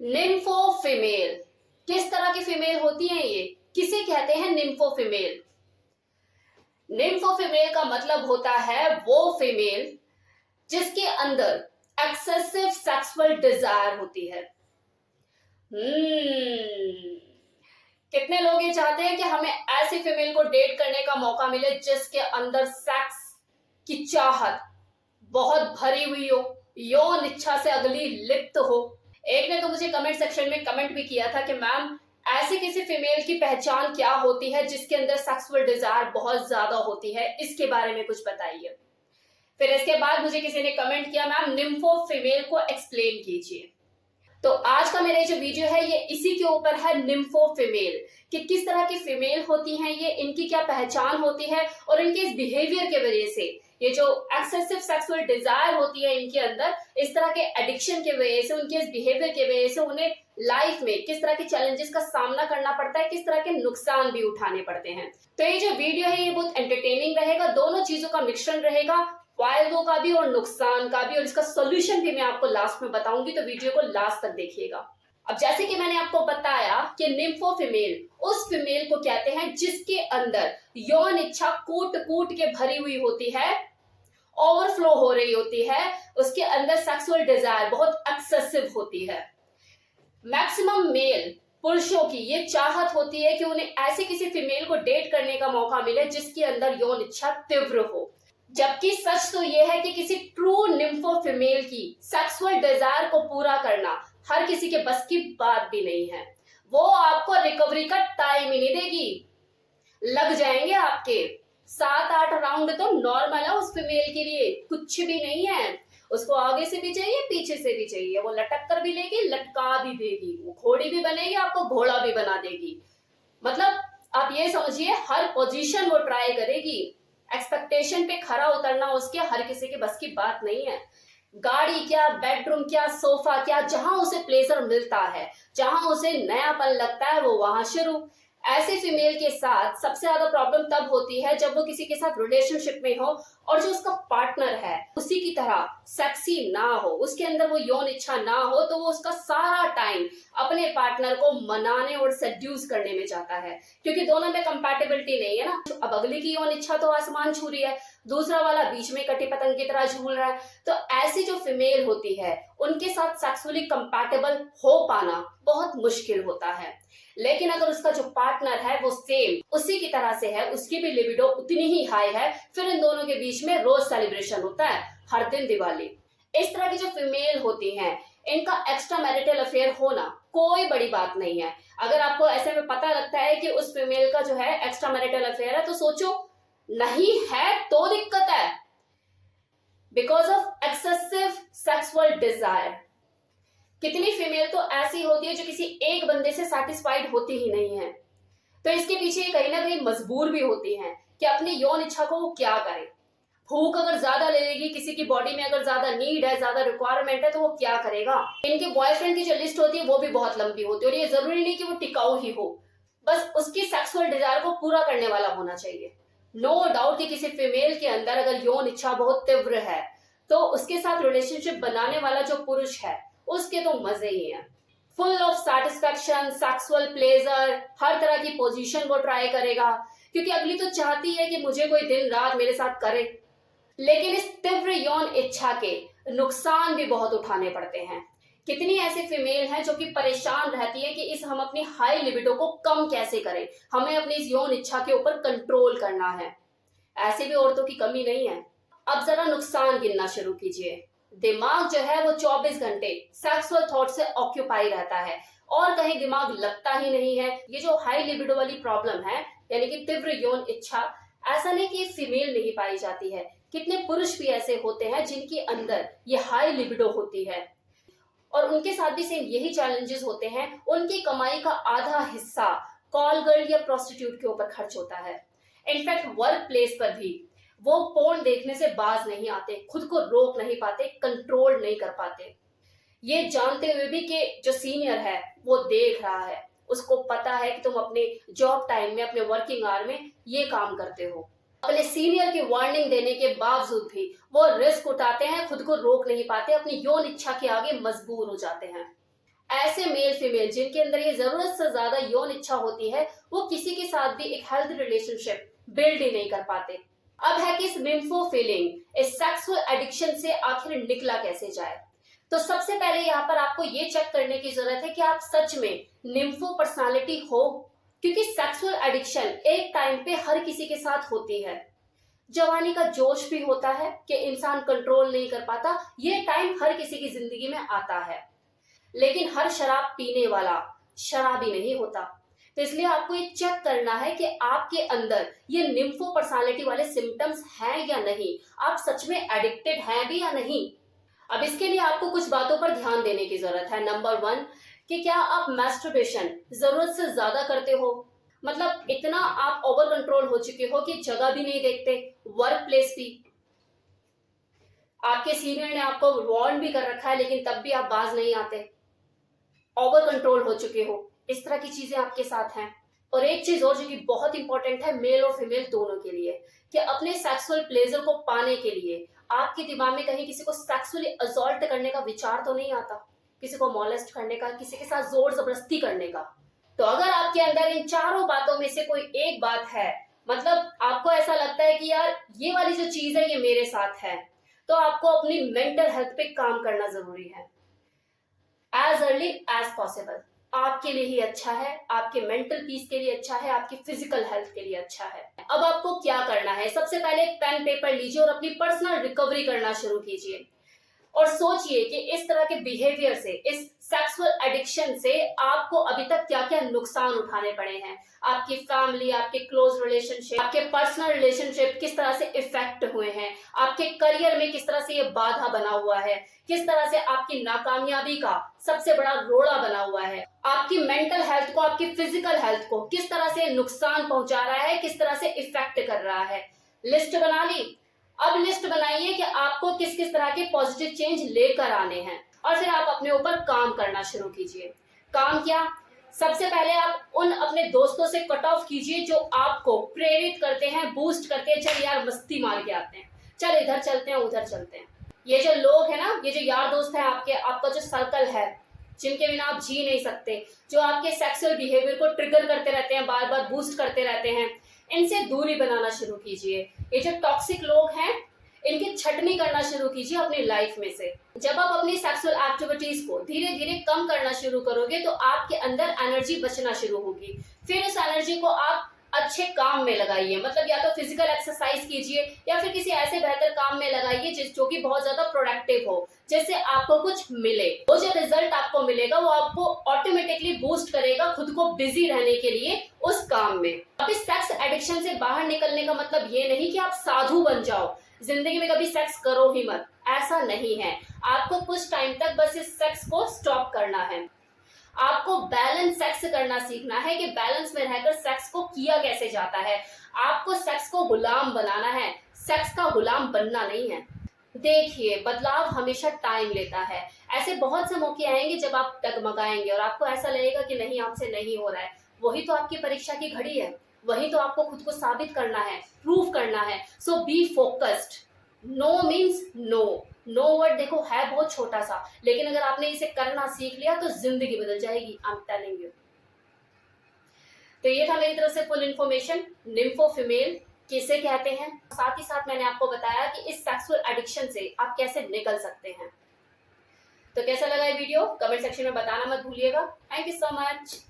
निम्फो female किस तरह की फीमेल होती है? ये किसे कहते हैं निम्फो फीमेल? निम्फो फीमेल का मतलब होता है वो फीमेल जिसके अंदर एक्सेसिव सेक्सुअल डिजायर होती है। कितने लोग ये चाहते हैं कि हमें ऐसी फीमेल को डेट करने का मौका मिले जिसके अंदर सेक्स की चाहत बहुत भरी हुई हो, यौन इच्छा से अगली लिप्त हो। एक ने तो मुझे कमेंट सेक्शन में कमेंट भी किया था कि मैम ऐसी किसी फीमेल की पहचान क्या होती है जिसके अंदर सेक्सुअल डिजायर बहुत ज्यादा होती है, इसके बारे में कुछ बताइए। फिर इसके बाद मुझे किसी ने कमेंट किया मैम निम्फो फीमेल को एक्सप्लेन कीजिए। तो आज का मेरा जो वीडियो है ये इसी के ऊपर है, निम्फो फीमेल कि किस तरह की फीमेल होती हैं ये, इनकी क्या पहचान होती है और इनके इस बिहेवियर के वजह से ये जो एक्सेसिव सेक्सुअल डिजायर होती है इनके अंदर, इस तरह के एडिक्शन के वजह से, उनके इस बिहेवियर के वजह से उन्हें लाइफ में किस तरह के चैलेंजेस का सामना करना पड़ता है, किस तरह के नुकसान भी उठाने पड़ते हैं। तो ये जो वीडियो है ये बहुत एंटरटेनिंग रहेगा, दोनों चीजों का मिश्रण रहेगा, फायदों का भी और नुकसान का भी, और इसका सॉल्यूशन भी मैं आपको लास्ट में बताऊंगी, तो वीडियो को लास्ट तक देखिएगा। अब जैसे कि मैंने आपको बताया कि निम्फो फीमेल उस फीमेल को कहते हैं जिसके अंदर यौन इच्छा कूट कूट के भरी हुई होती है, ओवरफ्लो हो रही होती है, उसके अंदर सेक्सुअल डिजायर बहुत एक्सेसिव होती है। मैक्सिमम मेल पुरुषों की ये चाहत होती है कि उन्हें ऐसी किसी फीमेल को डेट करने का मौका मिले जिसके अंदर यौन इच्छा तीव्र हो। जबकि सच तो यह है कि किसी ट्रू निम्फो फीमेल की सेक्सुअल डिजायर को पूरा करना हर किसी के बस की बात भी नहीं है। वो आपको रिकवरी का टाइम ही नहीं देगी, लग जाएंगे आपके 7-8 राउंड तो नॉर्मल है उस फीमेल के लिए, कुछ भी नहीं है। उसको आगे से भी चाहिए, पीछे से भी चाहिए, वो लटक कर भी लेगी, लटका भी देगी, वो घोड़ी भी बनेगी, आपको घोड़ा भी बना देगी। मतलब आप ये समझिए हर पोजीशन वो ट्राई करेगी। एक्सपेक्टेशन पे खरा उतरना उसके हर किसी के बस की बात नहीं है। गाड़ी क्या, बेडरूम क्या, सोफा क्या, जहां उसे प्लेजर मिलता है, जहां उसे नयापन लगता है, वो वहां शुरू। ऐसे फीमेल के साथ सबसे ज्यादा प्रॉब्लम तब होती है जब वो किसी के साथ रिलेशनशिप में हो और जो उसका पार्टनर है उसी की तरह सेक्सी ना हो, उसके अंदर वो यौन इच्छा ना हो, तो वो उसका सारा टाइम अपने पार्टनर को मनाने और सेड्यूस करने में जाता है, क्योंकि दोनों में कंपैटिबिलिटी नहीं है ना। अब अगले की यौन इच्छा तो आसमान छू रही है, दूसरा वाला बीच में कटी पतंग की तरह झूल रहा है। तो ऐसी जो फीमेल होती है उनके साथ सेक्सुअली कंपैटिबल हो पाना बहुत मुश्किल होता है। लेकिन अगर उसका जो पार्टनर है वो सेम उसी की तरह से है, उसकी भी लिबिडो उतनी ही हाई है, फिर इन दोनों के बीच में रोज सेलिब्रेशन होता है, हर दिन दिवाली। इस तरह की जो फीमेल होती हैं इनका एक्स्ट्रा मैरिटल अफेयर होना कोई बड़ी बात नहीं है। अगर आपको ऐसे में पता लगता है कि उस फीमेल का जो है एक्स्ट्रा मैरिटल अफेयर है, तो सोचो नहीं है तो दिक्कत है, because of excessive sexual desire. कितनी फीमेल तो ऐसी होती है जो किसी एक बंदे से सेटिस्फाइड होती ही नहीं है, तो इसके पीछे कहीं ना कहीं मजबूर भी होती हैं कि अपनी यौन इच्छा को वो क्या करे। भूख अगर ज्यादा ले लेगी, किसी की बॉडी में अगर ज्यादा नीड है, ज्यादा रिक्वायरमेंट है, तो वो क्या करेगा। इनके बॉयफ्रेंड की जो लिस्ट होती है वो भी बहुत लंबी होती है, और ये जरूरी नहीं कि वो टिकाऊ ही हो, बस उसकी सेक्सुअल डिजायर को पूरा करने वाला होना चाहिए। नो डाउट कि किसी फीमेल के अंदर अगर यौन इच्छा बहुत तीव्र है तो उसके साथ रिलेशनशिप बनाने वाला जो पुरुष है उसके तो मजे ही हैं। Full of satisfaction, sexual pleasure, हर तरह की पोजीशन वो ट्राई करेगा, क्योंकि अगली तो चाहती है कि मुझे कोई दिन रात मेरे साथ करे। लेकिन इस तीव्र यौन इच्छा के नुकसान भी बहुत उठाने पड़ते हैं। कितनी ऐसी फीमेल हैं जो कि परेशान रहती है कि हम अपनी हाई लिबिडो को कम कैसे करें, हमें अपनी इस यौन इच्छा के ऊपर कंट्रोल करना है। ऐसी भी औरतों की कमी नहीं है। अब जरा नुकसान गिनना शुरू कीजिए। दिमाग जो है वो 24 घंटे सेक्सुअल थॉट से ऑक्यूपाई रहता है और कहीं दिमाग लगता ही नहीं है। ये जो हाई लिबिडो वाली प्रॉब्लम है, यानी कि तीव्र यौन इच्छा, ऐसा नहीं कि फीमेल नहीं पाई जाती है, कितने पुरुष भी ऐसे होते हैं जिनके अंदर ये हाई लिबिडो होती है और उनके साथ भी सेम यही चैलेंजेस होते हैं। उनकी कमाई का आधा हिस्सा कॉल गर्ल या प्रोस्टिट्यूट के ऊपर खर्च होता है। इनफैक्ट वर्क प्लेस पर भी वो पोर्न देखने से बाज नहीं आते, खुद को रोक नहीं पाते, कंट्रोल नहीं कर पाते, ये जानते हुए भी कि जो सीनियर है वो देख रहा है, उसको पता है कि तुम अपने जॉब टाइम में, अपने वर्किंग आवर में ये काम करते हो। अपने सीनियर की वार्निंग देने के बावजूद भी वो रिस्क उठाते हैं, खुद को रोक नहीं पाते, अपनी यौन इच्छा के आगे मजबूर हो जाते हैं। ऐसे मेल फीमेल जिनके अंदर ये जरूरत से ज्यादा यौन इच्छा होती है, वो किसी के साथ भी एक हेल्थ रिलेशनशिप बिल्ड ही नहीं कर पाते। अब है कि इस निम्फोफिलिंग, इस सेक्सुअल एडिक्शन से आखिर निकला कैसे जाए। तो सबसे पहले यहाँ पर आपको ये चेक करने की जरूरत है कि आप सच में निम्फो पर्सनालिटी हो, क्योंकि सेक्सुअल एडिक्शन एक टाइम पे हर किसी के साथ होती है। जवानी का जोश भी होता है कि इंसान कंट्रोल नहीं कर पाता, ये टाइम हर किसी की जिंदगी में आता है। लेकिन हर शराब पीने वाला शराबी नहीं होता। तो इसलिए आपको ये चेक करना है कि आपके अंदर ये निम्फो पर्सनालिटी वाले सिम्टम्स हैं या नहीं, आप सच में एडिक्टेड हैं भी या नहीं। अब इसके लिए आपको कुछ बातों पर ध्यान देने की जरूरत है। नंबर 1, कि क्या आप मैस्टरबेशन जरूरत से ज्यादा करते हो, मतलब इतना आप ओवर कंट्रोल हो चुके हो कि जगह भी नहीं देखते, वर्क प्लेस भी आपके सीनियर ने आपको वार्न भी कर रखा है लेकिन तब भी आप बाज नहीं आते, ओवर कंट्रोल हो चुके हो, इस तरह की चीजें आपके साथ हैं। और एक चीज और जो कि बहुत इंपॉर्टेंट है मेल और फीमेल दोनों के लिए, कि अपने सेक्सुअल प्लेजर को पाने के लिए आपके दिमाग में कहीं किसी को सेक्सुअली असॉल्ट करने का विचार तो नहीं आता, किसी को मॉलेस्ट करने का, किसी के साथ जोर जबरदस्ती करने का। तो अगर आपके अंदर इन चारों बातों में से कोई एक बात है, मतलब आपको ऐसा लगता है कि यार ये वाली जो चीज है ये मेरे साथ है, तो आपको अपनी मेंटल हेल्थ पे काम करना जरूरी है एज अर्ली एज पॉसिबल। आपके लिए ही अच्छा है, आपके मेंटल पीस के लिए अच्छा है, आपकी फिजिकल हेल्थ के लिए अच्छा है। अब आपको क्या करना है, सबसे पहले एक पेन पेपर लीजिए और अपनी पर्सनल रिकवरी करना शुरू कीजिए और सोचिए कि इस तरह के बिहेवियर से, इस सेक्सुअल एडिक्शन से आपको अभी तक क्या क्या नुकसान उठाने पड़े हैं। आपकी फैमिली, आपके क्लोज रिलेशनशिप, आपके पर्सनल रिलेशनशिप किस तरह से इफेक्ट हुए हैं, आपके करियर में किस तरह से ये बाधा बना हुआ है, किस तरह से आपकी नाकामयाबी का सबसे बड़ा रोड़ा बना हुआ है, आपकी मेंटल हेल्थ को, आपकी फिजिकल हेल्थ को किस तरह से नुकसान पहुंचा रहा है, किस तरह से इफेक्ट कर रहा है। लिस्ट बना ली। अब लिस्ट बनाइए कि आपको किस किस तरह के पॉजिटिव चेंज लेकर आने हैं और फिर आप अपने ऊपर काम करना शुरू कीजिए। काम क्या, सबसे पहले आप उन अपने दोस्तों से कट ऑफ कीजिए जो आपको प्रेरित करते हैं, बूस्ट करते हैं, चल यार मस्ती मार के आते हैं, चल इधर चलते हैं, उधर चलते हैं। ये जो लोग हैं ना, ये जो यार दोस्त हैं आपके, आपका जो सर्कल है, जिनके बिना आप जी नहीं सकते, जो आपके सेक्सुअल बिहेवियर को ट्रिगर करते रहते हैं, बार बार बूस्ट करते रहते हैं, इनसे दूरी बनाना शुरू कीजिए। ये जो टॉक्सिक लोग हैं इनकी छटनी करना शुरू कीजिए अपनी लाइफ में से। जब आप अपनी सेक्सुअल एक्टिविटीज को धीरे धीरे कम करना शुरू करोगे तो आपके अंदर एनर्जी बचना शुरू होगी। फिर उस एनर्जी को आप अच्छे काम में लगाइए, मतलब या तो फिजिकल एक्सरसाइज कीजिए या फिर किसी ऐसे बेहतर काम में लगाइए जो कि बहुत ज्यादा प्रोडक्टिव हो, जिससे आपको कुछ मिले। वो जो रिजल्ट आपको मिलेगा वो आपको ऑटोमेटिकली बूस्ट करेगा खुद को बिजी रहने के लिए उस काम में। अब इस सेक्स एडिक्शन से बाहर निकलने का मतलब ये नहीं कि आप साधु बन जाओ, जिंदगी में कभी सेक्स करो ही मत, ऐसा नहीं है। आपको कुछ टाइम तक बस इस सेक्स को स्टॉप करना है। आपको बैलेंस सेक्स करना सीखना है कि बैलेंस में रहकर सेक्स को किया कैसे जाता है। आपको सेक्स को गुलाम बनाना है, सेक्स का गुलाम बनना नहीं है। देखिए, बदलाव हमेशा टाइम लेता है। ऐसे बहुत से मौके आएंगे जब आप डगमगाएंगे और आपको ऐसा लगेगा कि नहीं, आपसे नहीं हो रहा है। वही तो आपकी परीक्षा की घड़ी है, वही तो आपको खुद को साबित करना है, प्रूव करना है। So be focused. No means no. No word देखो है बहुत छोटा सा, लेकिन अगर आपने इसे करना सीख लिया तो जिंदगी बदल जाएगी, आई एम टेलिंग यू। तो ये था मेरी तरफ से फुल इन्फॉर्मेशन निम्फो फीमेल किसे कहते हैं। साथ ही साथ मैंने आपको बताया कि इस सेक्सुअल एडिक्शन से आप कैसे निकल सकते हैं। तो कैसा लगा ये वीडियो कमेंट सेक्शन में बताना मत भूलिएगा। Thank you so much.